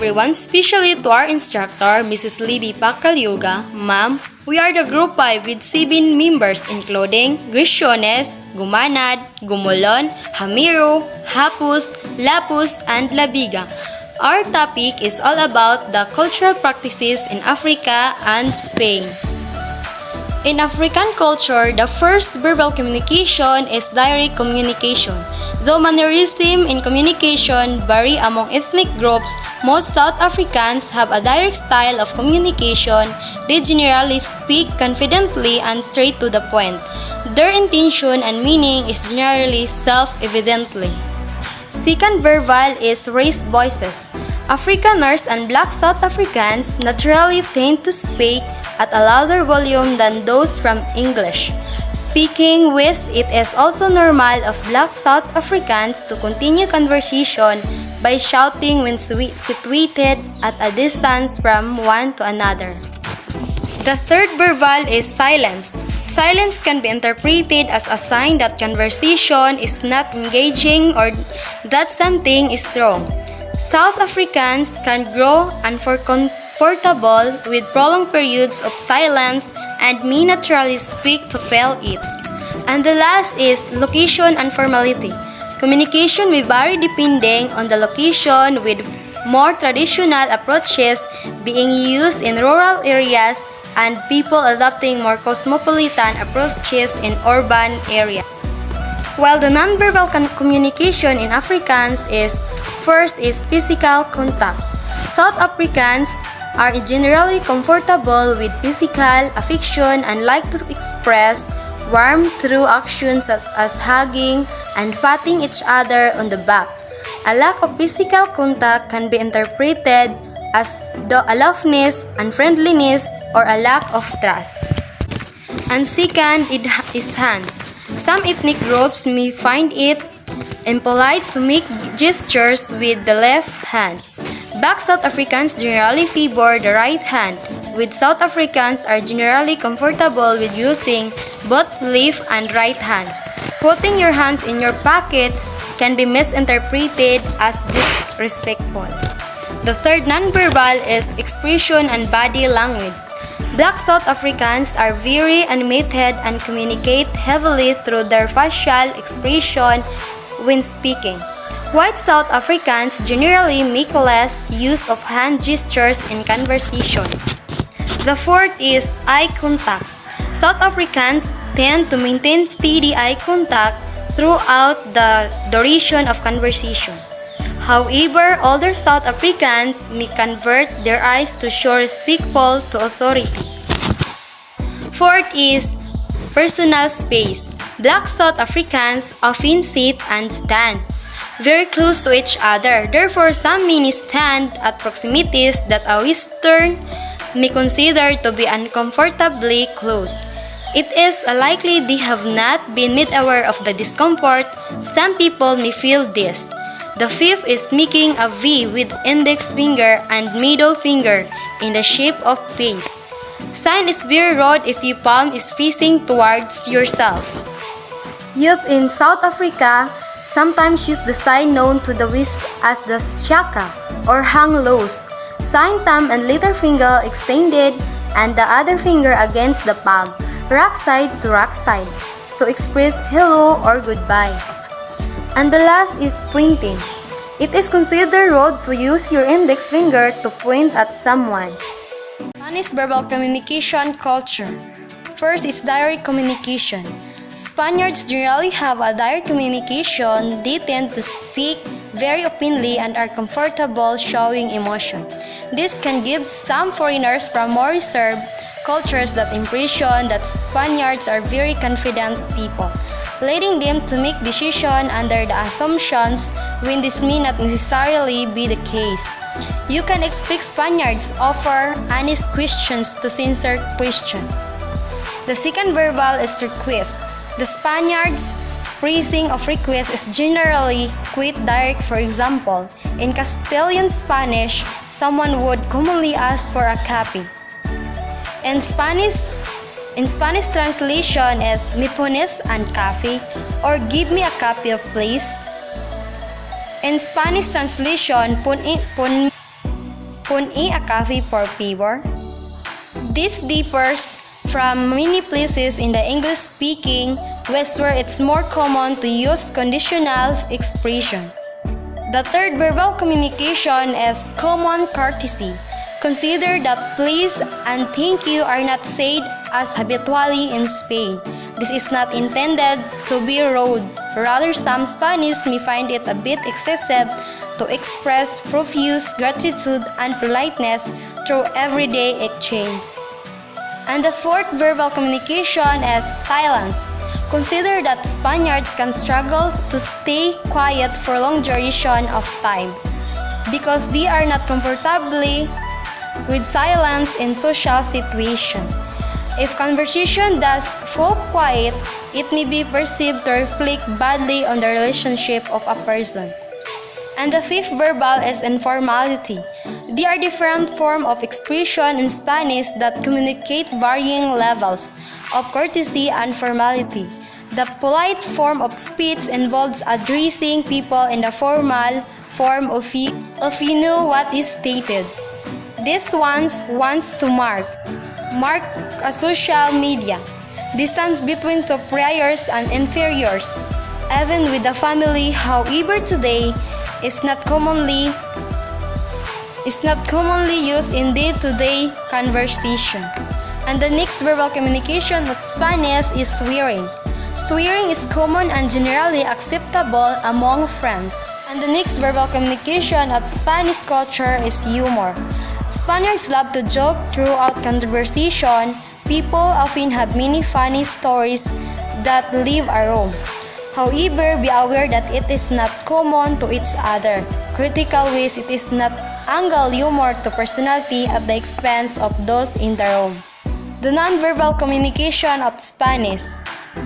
everyone, especially to our instructor, Mrs. Libby Pacalioga. Ma'am, we are the Group 5 with 7 members including Greciones, Gumanad, Gomolon, Jamero, Japos, Lapuz, and Labiga. Our topic is all about the cultural practices in Africa and Spain. In African culture, the first verbal communication is direct communication. Though mannerism in communication vary among ethnic groups, most South Africans have a direct style of communication. They generally speak confidently and straight to the point. Their intention and meaning is generally self-evidently. Second verbal is raised voices. Afrikaners and Black South Africans naturally tend to speak at a louder volume than those from English. Speaking with it is also normal of Black South Africans to continue conversation by shouting when situated at a distance from one to another. The third verbal is silence. Silence can be interpreted as a sign that conversation is not engaging or that something is wrong. South Africans can grow uncomfortable with prolonged periods of silence and may naturally speak to fill it. And the last is location and formality. Communication may vary depending on the location, with more traditional approaches being used in rural areas and people adopting more cosmopolitan approaches in urban areas. While the nonverbal communication in Afrikaans is first is physical contact. South Africans are generally comfortable with physical affection and like to express warmth through actions such as hugging and patting each other on the back. A lack of physical contact can be interpreted as aloofness, unfriendliness, or a lack of trust. And second is hands. Some ethnic groups may find it impolite to make gestures with the left hand. Black South Africans generally favor the right hand, with South Africans are generally comfortable with using both left and right hands. Putting your hands in your pockets can be misinterpreted as disrespectful. The third nonverbal is expression and body language. Black South Africans are very animated and communicate heavily through their facial expression when speaking. White South Africans generally make less use of hand gestures in conversation. The fourth is eye contact. South Africans tend to maintain steady eye contact throughout the duration of conversation. However, older South Africans may convert their eyes to show respectful to authority. Fourth is personal space. Black South Africans often sit and stand very close to each other. Therefore, some may stand at proximities that a Western may consider to be uncomfortably close. It is likely they have not been made aware of the discomfort. Some people may feel this. The fifth is making a V with index finger and middle finger in the shape of face. Sign is very rude if your palm is facing towards yourself. Youth in South Africa sometimes use the sign known to the West as the shaka or hang lows. Sign thumb and little finger extended and the other finger against the palm, rack side to rack side, to express hello or goodbye. And the last is pointing. It is considered rude to use your index finger to point at someone. Spanish verbal communication culture. First is direct communication. Spaniards generally have a direct communication. They tend to speak very openly and are comfortable showing emotion. This can give some foreigners from more reserved cultures the impression that Spaniards are very confident people, leading them to make decisions under the assumptions when this may not necessarily be the case. You can expect Spaniards offer honest questions to sincere questions. The second verbal is request. The Spaniards' phrasing of request is generally quite direct. For example, in Castilian Spanish, someone would commonly ask for a copy. In Spanish translation is "Me pones an café" or "Give me a copy of please." In Spanish translation, Pun-i a coffee for favor? This differs from many places in the English-speaking West where it's more common to use conditional expression. The third verbal communication is common courtesy. Consider that please and thank you are not said as habitually in Spain. This is not intended to be rude. Rather, some Spanish may find it a bit excessive to express profuse gratitude and politeness through everyday exchange. And the fourth verbal communication is silence. Consider that Spaniards can struggle to stay quiet for long duration of time because they are not comfortably with silence in social situations. If conversation does fall quiet, it may be perceived to reflect badly on the relationship of a person. And the fifth verbal is informality. There are different forms of expression in Spanish that communicate varying levels of courtesy and formality. The polite form of speech involves addressing people in the formal form of you know what is stated. This ones wants to mark a social media, distance between superiors and inferiors, even with the family. However, today is not commonly used in day-to-day conversation. And the next verbal communication of Spanish is swearing. Swearing is common and generally acceptable among friends. And the next verbal communication of Spanish culture is humor. Spaniards love to joke throughout conversation. People often have many funny stories that leave a room. However, be aware that it is not common to each other. Critical ways it is not angle humor to personality at the expense of those in the room. The non-verbal communication of Spanish.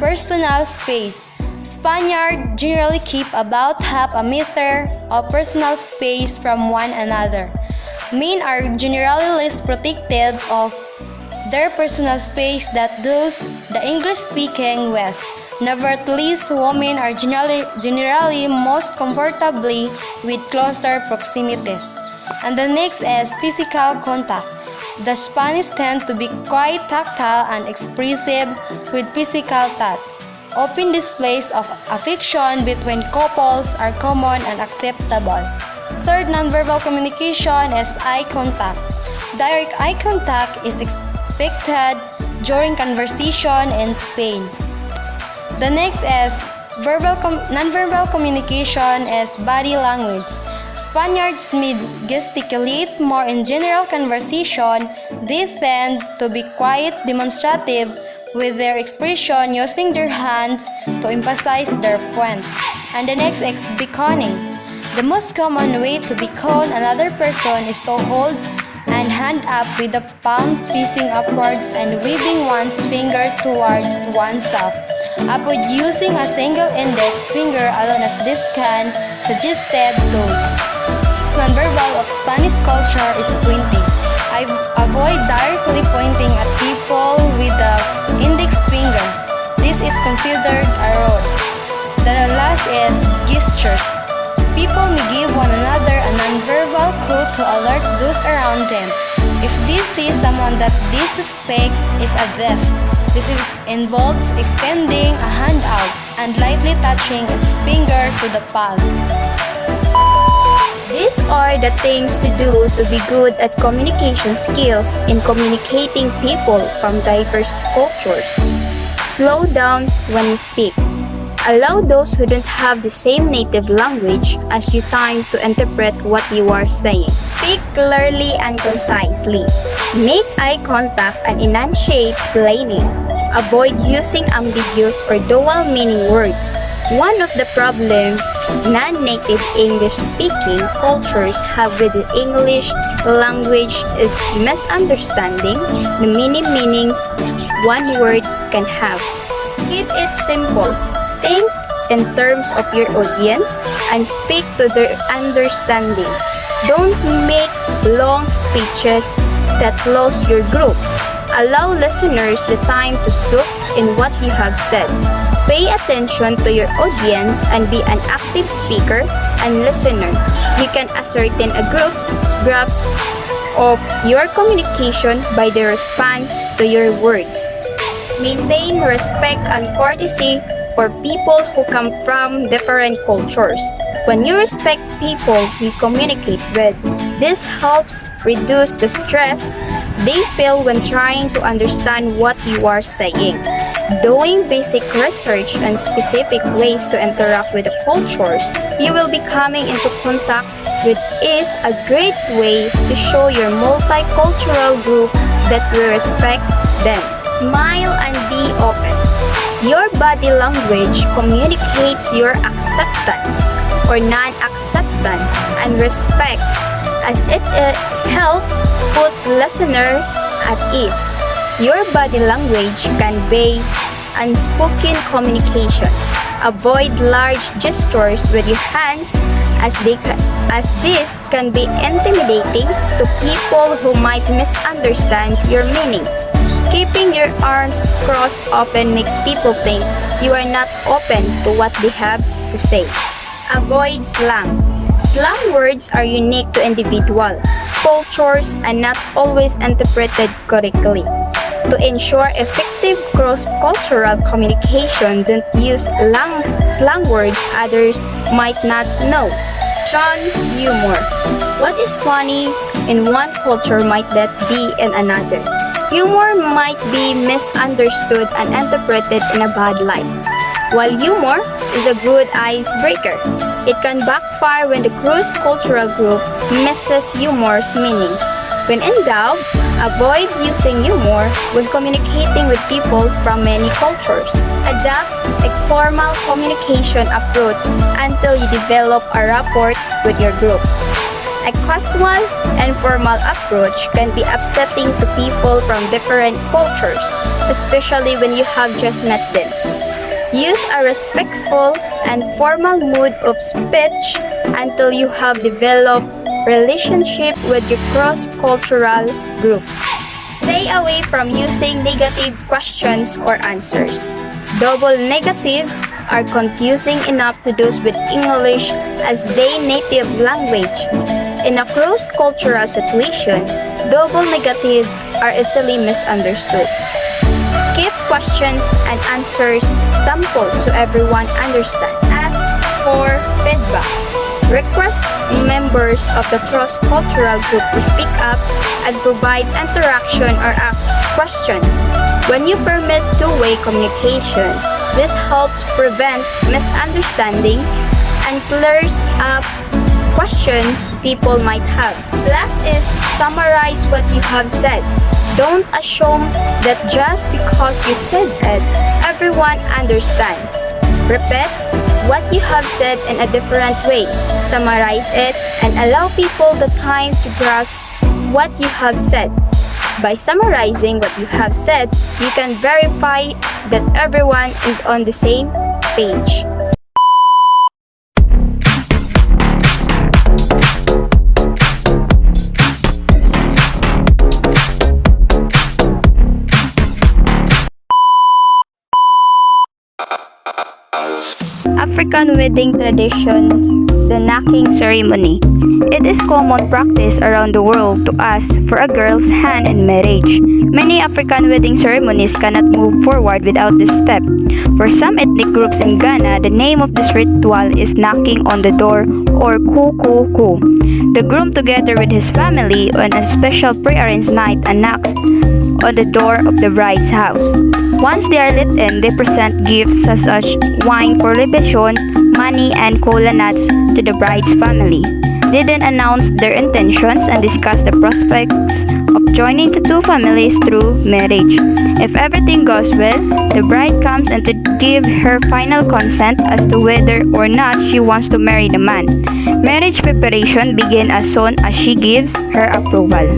Personal space. Spaniards generally keep about half a meter of personal space from one another. Men are generally less protective of their personal space than those the English-speaking West. Nevertheless, women are generally most comfortably with closer proximities. And the next is physical contact. The Spanish tend to be quite tactile and expressive with physical touch. Open displays of affection between couples are common and acceptable. Third nonverbal communication is eye contact. Direct eye contact is expected during conversation in Spain. The next is nonverbal communication is body language. Spaniards may gesticulate more in general conversation. They tend to be quite demonstrative with their expression using their hands to emphasize their point. And the next is beckoning. The most common way to beckon another person is to hold and hand up with the palms facing upwards and waving one's finger towards oneself. Avoid using a single index finger alone as this can suggested those. Nonverbal of Spanish culture is pointing. I avoid directly pointing at people with the index finger. This is considered a rude. The last is gestures. People may give one another a nonverbal clue to alert those around them. If they see someone that they suspect is a thief, this involves extending a hand out and lightly touching its finger to the palm. These are the things to do to be good at communication skills in communicating people from diverse cultures. Slow down when you speak. Allow those who don't have the same native language as you time to interpret what you are saying. Speak clearly and concisely. Make eye contact and enunciate plainly. Avoid using ambiguous or dual meaning words. One of the problems non-native English-speaking cultures have with the English language is misunderstanding the many meanings one word can have. Keep it simple. Think in terms of your audience and speak to their understanding. Don't make long speeches that lose your group. Allow listeners the time to soak in what you have said. Pay attention to your audience and be an active speaker and listener. You can ascertain a group's of your communication by the response to your words. Maintain respect and courtesy for people who come from different cultures. When you respect people you communicate with, this helps reduce the stress they feel when trying to understand what you are saying. Doing basic research on specific ways to interact with the cultures you will be coming into contact with is a great way to show your multicultural group that we respect them. Smile and be open. Your body language communicates your acceptance or non-acceptance and respect, as it helps puts listener at ease. Your body language conveys unspoken communication. Avoid large gestures with your hands as this can be intimidating to people who might misunderstand your meaning. Keeping your arms crossed often makes people think you are not open to what they have to say. Avoid slang. Slang words are unique to individual cultures and not always interpreted correctly. To ensure effective cross-cultural communication, don't use slang words others might not know. Shun humor. What is funny in one culture might not be in another. Humor might be misunderstood and interpreted in a bad light. While humor is a good icebreaker, it can backfire when the cross-cultural group misses humor's meaning. When in doubt, avoid using humor when communicating with people from many cultures. Adapt a formal communication approach until you develop a rapport with your group. A casual and formal approach can be upsetting to people from different cultures, especially when you have just met them. Use a respectful and formal mood of speech until you have developed relationship with your cross-cultural group. Stay away from using negative questions or answers. Double negatives are confusing enough to those with English as their native language. In a cross-cultural situation, double negatives are easily misunderstood. Keep questions and answers simple so everyone understands. Ask for feedback. Request members of the cross-cultural group to speak up and provide interaction or ask questions. When you permit two-way communication, this helps prevent misunderstandings and clears up questions people might have. Last is summarize what you have said. Don't assume that just because you said it, everyone understands. Repeat what you have said in a different way. Summarize it and allow people the time to grasp what you have said. By summarizing what you have said, you can verify that everyone is on the same page. African wedding traditions, the knocking ceremony. It is common practice around the world to ask for a girl's hand in marriage. Many African wedding ceremonies cannot move forward without this step. For some ethnic groups in Ghana, the name of this ritual is knocking on the door or ku. The groom together with his family on a special pre-arranged night and knocks on the door of the bride's house. Once they are let in, they present gifts such as wine for libation, money, and cola nuts to the bride's family. They then announce their intentions and discuss the prospects of joining the two families through marriage. If everything goes well, the bride comes in to give her final consent as to whether or not she wants to marry the man. Marriage preparation begins as soon as she gives her approval.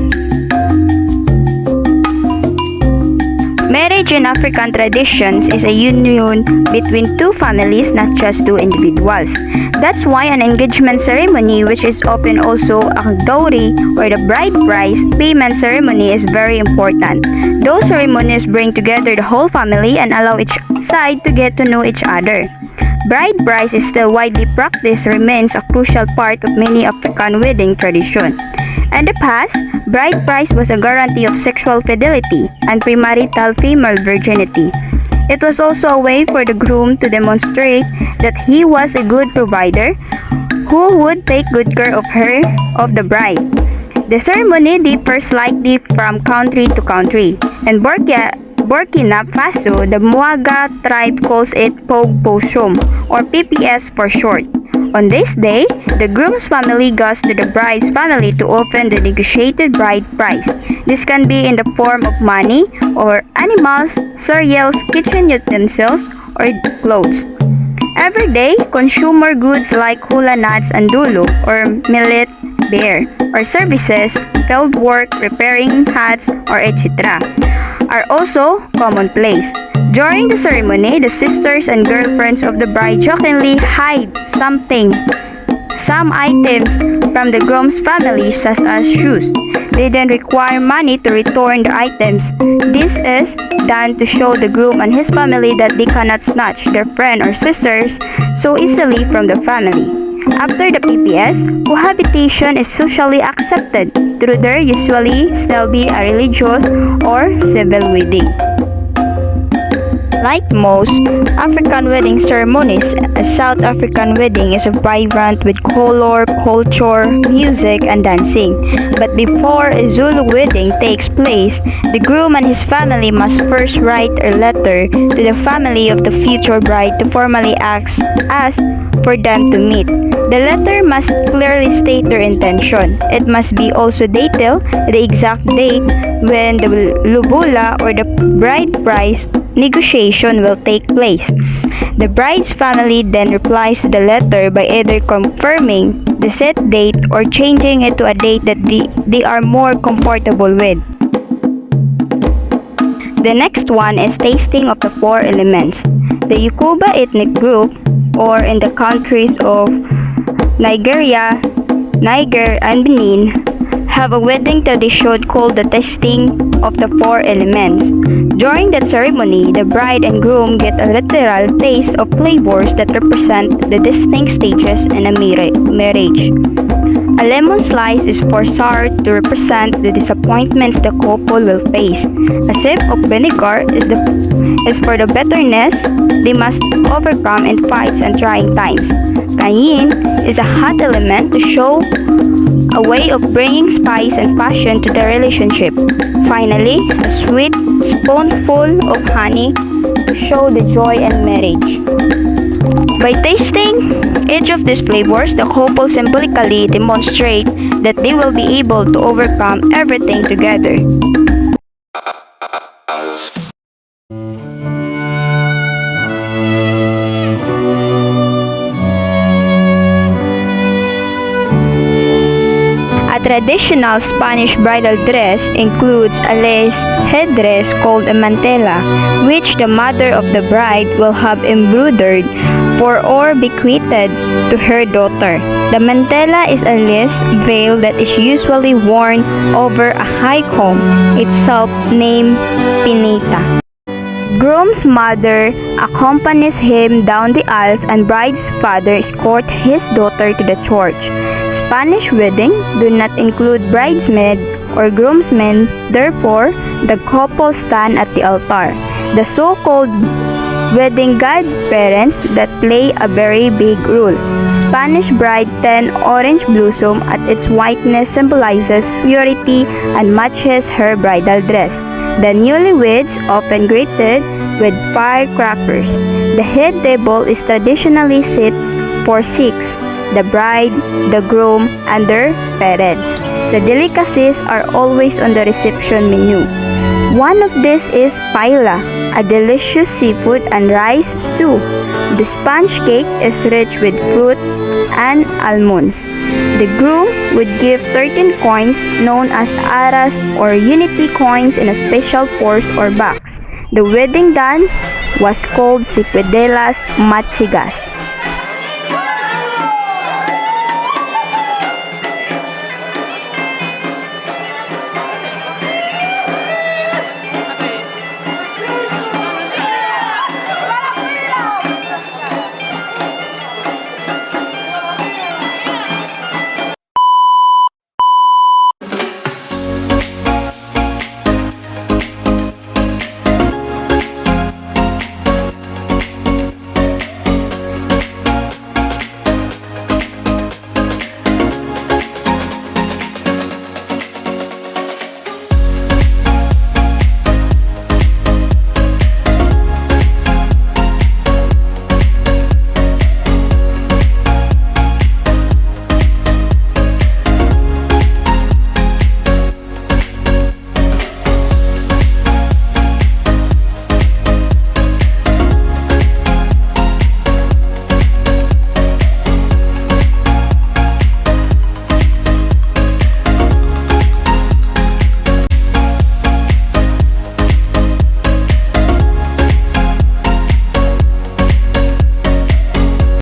Marriage in African traditions is a union between two families, not just two individuals. That's why an engagement ceremony, which is often also a dowry or the bride price payment ceremony, is very important. Those ceremonies bring together the whole family and allow each side to get to know each other. Bride price is still widely practiced, remains a crucial part of many African wedding traditions. In the past, bride price was a guarantee of sexual fidelity and premarital female virginity. It was also a way for the groom to demonstrate that he was a good provider who would take good care of the bride. The ceremony differs slightly from country to country. In Burkina Faso, the Muaga tribe calls it Pog Poshum, or PPS for short. On this day, the groom's family goes to the bride's family to open the negotiated bride price. This can be in the form of money or animals, cereals, kitchen utensils, or clothes. Every day, consumer goods like hula nuts and dulu or millet, beer, or services, field work, repairing hats, or etc. are also commonplace. During the ceremony, the sisters and girlfriends of the bride jokingly hide some items from the groom's family, such as shoes. They then require money to return the items. This is done to show the groom and his family that they cannot snatch their friend or sisters so easily from the family. After the PPS, cohabitation is socially accepted through there usually still be a religious or civil wedding. Like most African wedding ceremonies, a South African wedding is vibrant with color, culture, music, and dancing. But before a Zulu wedding takes place, the groom and his family must first write a letter to the family of the future bride to formally ask for them to meet. The letter must clearly state their intention. It must be also detail the exact date when the lubula or the bride price negotiation will take place. The bride's family then replies to the letter by either confirming the set date or changing it to a date that they are more comfortable with. The next one is tasting of the four elements. The Yoruba ethnic group, or in the countries of Nigeria, Niger, and Benin, have a wedding tradition called the tasting of the four elements. During that ceremony, the bride and groom get a literal taste of flavors that represent the distinct stages in a marriage. A lemon slice is for sour to represent the disappointments the couple will face. A sip of vinegar is for the bitterness they must overcome in fights and trying times. Cayenne is a hot element to show a way of bringing spice and passion to the relationship. Finally, a sweet spoonful of honey to show the joy in marriage. By tasting each of these flavors, the couple symbolically demonstrate that they will be able to overcome everything together. A traditional Spanish bridal dress includes a lace headdress called a mantilla, which the mother of the bride will have embroidered for or bequeathed to her daughter. The mantilla is a lace veil that is usually worn over a high comb, itself named pinita. Groom's mother accompanies him down the aisles and bride's father escorts his daughter to the church. Spanish weddings do not include bridesmaid or groomsmen, therefore, the couple stand at the altar. The so-called wedding godparents that play a very big role. Spanish bride 10 orange blossom at its whiteness symbolizes purity and matches her bridal dress. The newlyweds often greeted with firecrackers. The head table is traditionally set for 6. The bride, the groom, and their parents. The delicacies are always on the reception menu. One of these is paella, a delicious seafood and rice stew. The sponge cake is rich with fruit and almonds. The groom would give 13 coins known as aras or unity coins in a special purse or box. The wedding dance was called Ciquidelas Machigas.